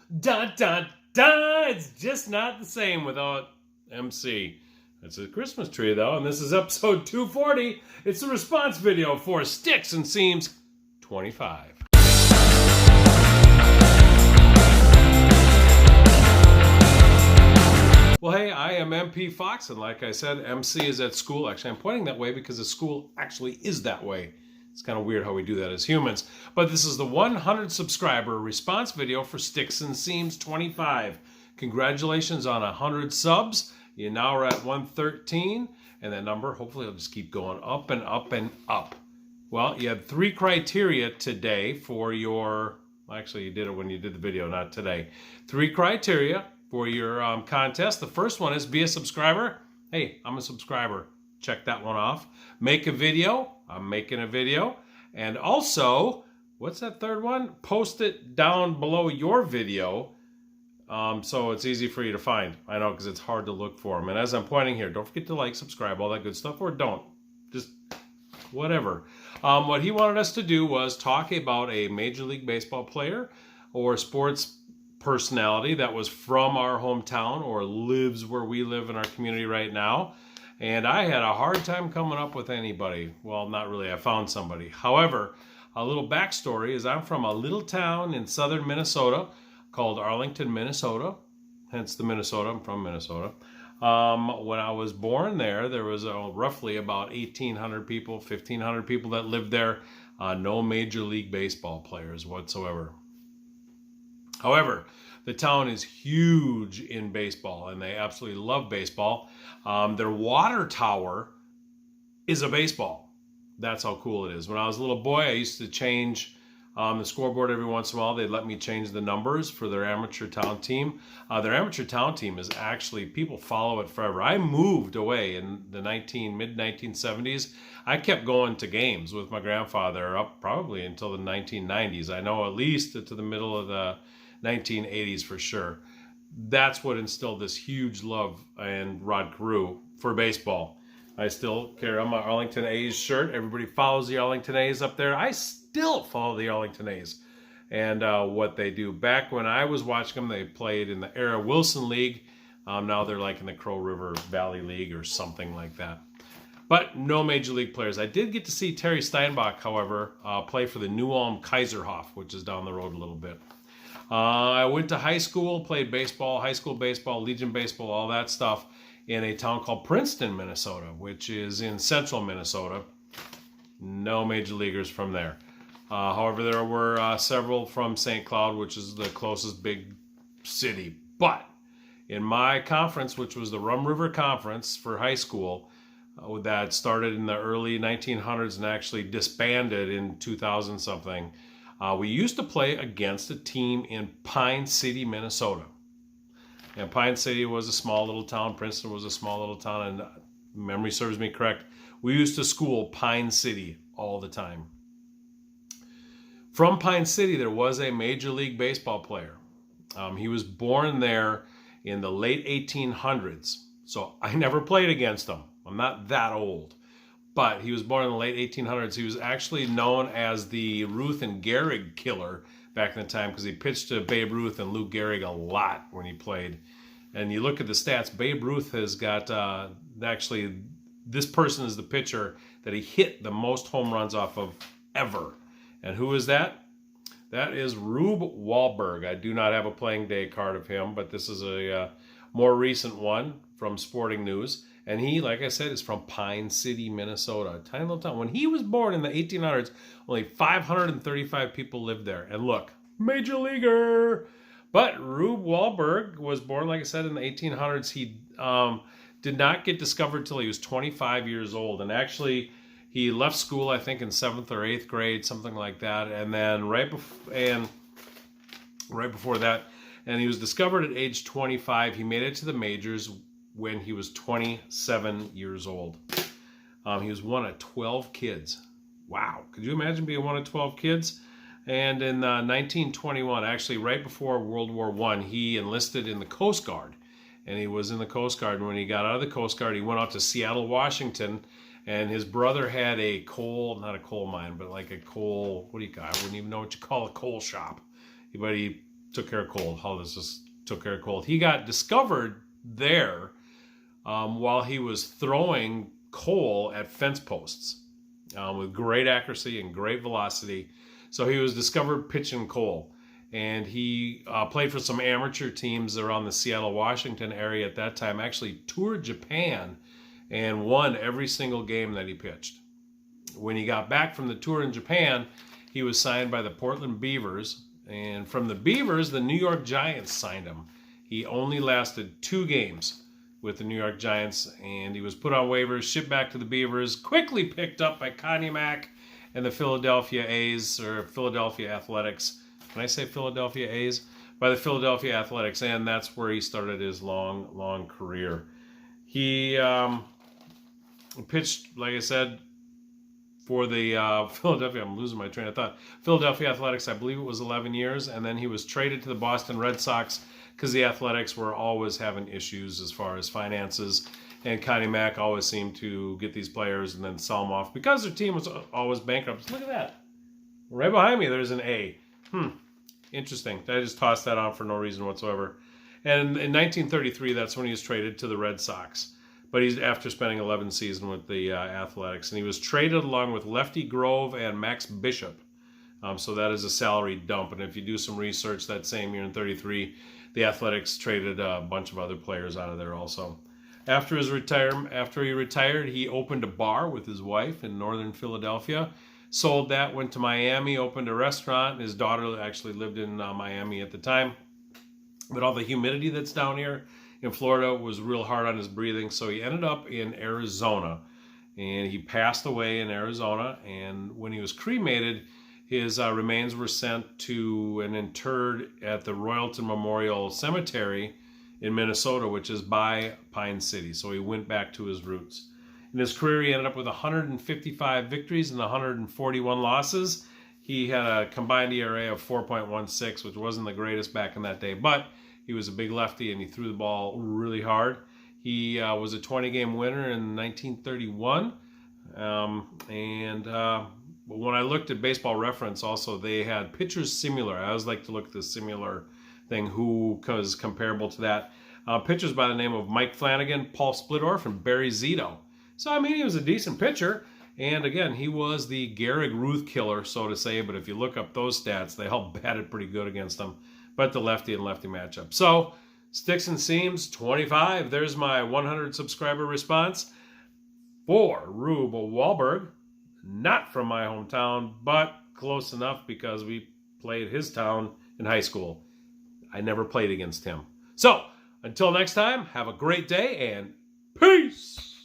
Dun, dun, dun! It's just not the same without MC. It's a Christmas tree, though, and this is episode 240. It's a response video for Sticks and Seams 25. Well, hey, I am MP Fox, and like I said, MC is at school. Actually, I'm pointing that way because the school actually is that way. It's kind of weird how we do that as humans. But this is the 100 subscriber response video for Sticks and Seams 25. Congratulations on 100 subs. You now are at 113. And that number, hopefully, will just keep going up and up and up. Well, you had 3 criteria today for your... Actually, you did it when you did the video, not today. 3 criteria for your contest. The first one is be a subscriber. Hey, I'm a subscriber. Check that one off. Make a video. I'm making a video. And also, what's that third one? Post it down below your video so it's easy for you to find. I know, because it's hard to look for them. And as I'm pointing here, don't forget to like, subscribe, all that good stuff, or don't. Just whatever. What he wanted us to do was talk about a Major League Baseball player or sports personality that was from our hometown or lives where we live in our community right now. And I had a hard time coming up with anybody. Well, not really. I found somebody. However, a little backstory is I'm from a little town in southern Minnesota called Arlington, Minnesota. Hence the Minnesota. I'm from Minnesota. When I was born there was roughly about 1,800 people, 1,500 people that lived there. No Major League Baseball players whatsoever. However, the town is huge in baseball, and they absolutely love baseball. Their water tower is a baseball. That's how cool it is. When I was a little boy, I used to change the scoreboard every once in a while. They'd let me change the numbers for their amateur town team. Their amateur town team is actually, people follow it forever. I moved away in the mid-1970s. I kept going to games with my grandfather up probably until the 1990s. I know at least to the middle of the 1980s for sure. That's what instilled this huge love in Rod Carew for baseball. I still carry on my Arlington A's shirt. Everybody follows the Arlington A's up there. I still follow the Arlington A's and what they do. Back when I was watching them, they played in the Era Wilson League. Now they're like in the Crow River Valley League or something like that. But no Major League players. I did get to see Terry Steinbach, however, play for the New Ulm Kaiserhof, which is down the road a little bit. I went to high school, played baseball, high school baseball, Legion baseball, all that stuff in a town called Princeton, Minnesota, which is in central Minnesota. No major leaguers from there. However, there were several from St. Cloud, which is the closest big city. But in my conference, which was the Rum River Conference for high school, that started in the early 1900s and actually disbanded in 2000 something, we used to play against a team in Pine City, Minnesota. And Pine City was a small little town. Princeton was a small little town. And memory serves me correct, we used to school Pine City all the time. From Pine City, there was a Major League Baseball player. He was born there in the late 1800s. So I never played against him. I'm not that old. But he was born in the late 1800s. He was actually known as the Ruth and Gehrig killer back in the time because he pitched to Babe Ruth and Lou Gehrig a lot when he played. And you look at the stats, Babe Ruth has got, actually, this person is the pitcher that he hit the most home runs off of ever. And who is that? That is Rube Wahlberg. I do not have a playing day card of him, but this is a more recent one from Sporting News. And he, like I said, is from Pine City, Minnesota, a tiny little town. When he was born in the 1800s, only 535 people lived there. And look, major leaguer. But Rube Wahlberg was born, like I said, in the 1800s. He did not get discovered until he was 25 years old. And actually, he left school, I think, in 7th or 8th grade, something like that. And then right before that, and he was discovered at age 25. He made it to the majors when he was 27 years old. He was one of 12 kids. Wow. Could you imagine being one of 12 kids? And in 1921, actually right before World War I, he enlisted in the Coast Guard. And he was in the Coast Guard. And when he got out of the Coast Guard, he went out to Seattle, Washington. And his brother had a not a coal mine, but like a coal, what do you call it? I wouldn't even know what you call a coal shop. But he took care of cold. Hollis took care of cold. He got discovered there while he was throwing Cole at fence posts with great accuracy and great velocity. So he was discovered pitching Cole. And he played for some amateur teams around the Seattle, Washington area at that time, actually toured Japan and won every single game that he pitched. When he got back from the tour in Japan, he was signed by the Portland Beavers. And from the Beavers, the New York Giants signed him. He only lasted 2 games with the New York Giants, and he was put on waivers, shipped back to the Beavers, quickly picked up by Connie Mack and the Philadelphia A's, or Philadelphia Athletics. Can I say Philadelphia A's? By the Philadelphia Athletics, and that's where he started his long career. He pitched, like I said, for the Philadelphia, I'm losing my train of thought, Philadelphia Athletics, I believe it was 11 years, and then he was traded to the Boston Red Sox because the Athletics were always having issues as far as finances, and Connie Mack always seemed to get these players and then sell them off because their team was always bankrupt. Look at that. Right behind me, there's an A. Interesting. I just tossed that on for no reason whatsoever. And in 1933, that's when he was traded to the Red Sox. But he's after spending 11 seasons with the Athletics. And he was traded along with Lefty Grove and Max Bishop. So that is a salary dump. And if you do some research, that same year in 33, the Athletics traded a bunch of other players out of there also. After he retired, he opened a bar with his wife in northern Philadelphia. Sold that, went to Miami, opened a restaurant. His daughter actually lived in Miami at the time. But all the humidity that's down here in Florida was real hard on his breathing, so he ended up in Arizona. And he passed away in Arizona, and when he was cremated, his remains were sent to and interred at the Royalton Memorial Cemetery in Minnesota, which is by Pine City. So he went back to his roots. In his career, he ended up with 155 victories and 141 losses. He had a combined ERA of 4.16, which wasn't the greatest back in that day, but he was a big lefty and he threw the ball really hard. He was a 20-game winner in 1931. When I looked at Baseball Reference, also, they had pitchers similar. I always like to look at the similar thing, who was comparable to that. Pitchers by the name of Mike Flanagan, Paul Splittorff, and Barry Zito. So, I mean, he was a decent pitcher. And again, he was the Gehrig Ruth killer, so to say. But if you look up those stats, they all batted pretty good against him. But the lefty and lefty matchup. So, Sticks and Seams 25. There's my 100 subscriber response for Rube Wahlberg. Not from my hometown, but close enough because we played his town in high school. I never played against him. So, until next time, have a great day and peace!